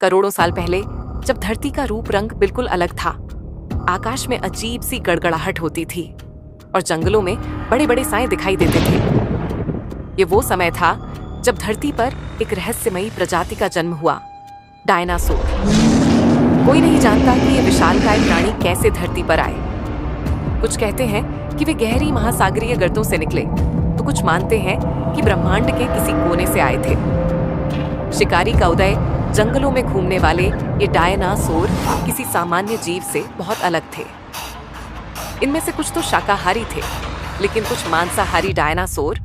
करोड़ों साल पहले जब धरती का रूप रंग बिल्कुल अलग था, आकाश में अजीब सी गड़गड़ाहट होती थी और जंगलों में बड़े बड़े साए दिखाई देते थे। ये वो समय था जब धरती पर एक रहस्यमयी प्रजाति का जन्म हुआ, डायनासोर। कोई नहीं जानता कि ये विशालकाय प्राणी कैसे धरती पर आए। कुछ कहते हैं कि वे गहरी महासागरीय गर्तों से निकले, तो कुछ मानते हैं कि ब्रह्मांड के किसी कोने से आए थे। शिकारी का उदय जंगलों में घूमने वाले ये डायनासोर किसी सामान्य जीव से बहुत अलग थे। इनमें से कुछ तो शाकाहारी थे, लेकिन कुछ मांसाहारी डायनासोर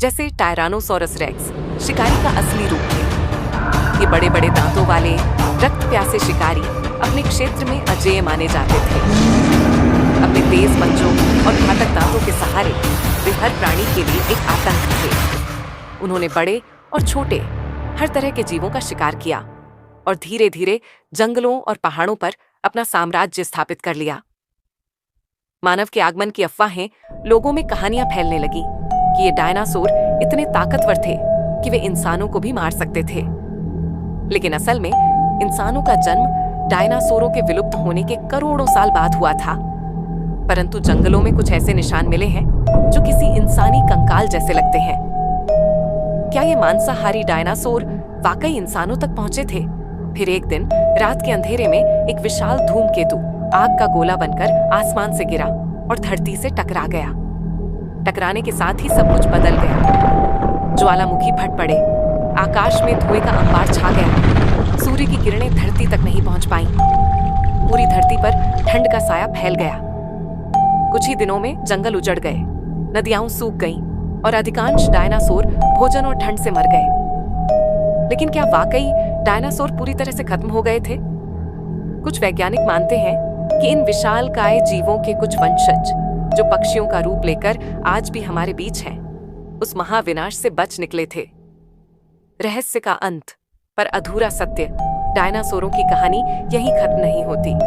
जैसे टायरानोसोरस रेक्स शिकारी का असली रूप थे। ये बड़े बड़े दांतों वाले रक्त प्यासे शिकारी अपने क्षेत्र में अजेय माने जाते थे। अपने तेज पंजों और घातक दांतों के सहारे वे हर प्राणी के लिए एक आतंक थे। उन्होंने बड़े और छोटे हर तरह के जीवों का शिकार किया और धीरे धीरे जंगलों और पहाड़ों पर अपना साम्राज्य स्थापित कर लिया। मानव के आगमन की अफवाहें लोगों में कहानियां फैलने लगी कि ये डायनासोर इतने ताकतवर थे कि वे इंसानों को भी मार सकते थे। लेकिन असल में इंसानों का जन्म डायनासोरों के विलुप्त होने के करोड़ों साल बाद हुआ था। परंतु जंगलों में कुछ ऐसे निशान मिले हैं जो किसी इंसानी कंकाल जैसे लगते हैं। क्या ये मांसाहारी डायनासोर वाकई इंसानों तक पहुंचे थे? फिर एक दिन रात के अंधेरे में एक विशाल धूमकेतु आग का गोला बनकर आसमान से गिरा और धरती से टकरा गया। टकराने के साथ ही सब कुछ बदल गया। ज्वालामुखी फट पड़े, आकाश में धुएं का अंबार छा गया। सूर्य की किरणें धरती तक नहीं पहुंच पाईं। पूरी धरती पर ठंड का साया फैल गया। कुछ ही दिनों में जंगल उजड़ गए, नदियां सूख गईं और अधिकांश डायनासोर भोजन और ठंड से मर गए। लेकिन क्या वाकई डायनासोर पूरी तरह से खत्म हो गए थे? कुछ वैज्ञानिक मानते हैं कि इन विशालकाय जीवों के कुछ वंशज, जो पक्षियों का रूप लेकर आज भी हमारे बीच हैं, उस महाविनाश से बच निकले थे। रहस्य का अंत पर अधूरा सत्य, डायनासोरों की कहानी यहीं खत्म नहीं होती।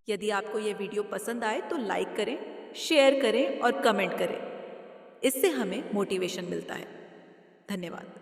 यदि आपको ये वीडियो पसंद आए तो लाइक करें, शेयर करें और कमेंट करें। इससे हमें मोटिवेशन मिलता है। धन्यवाद।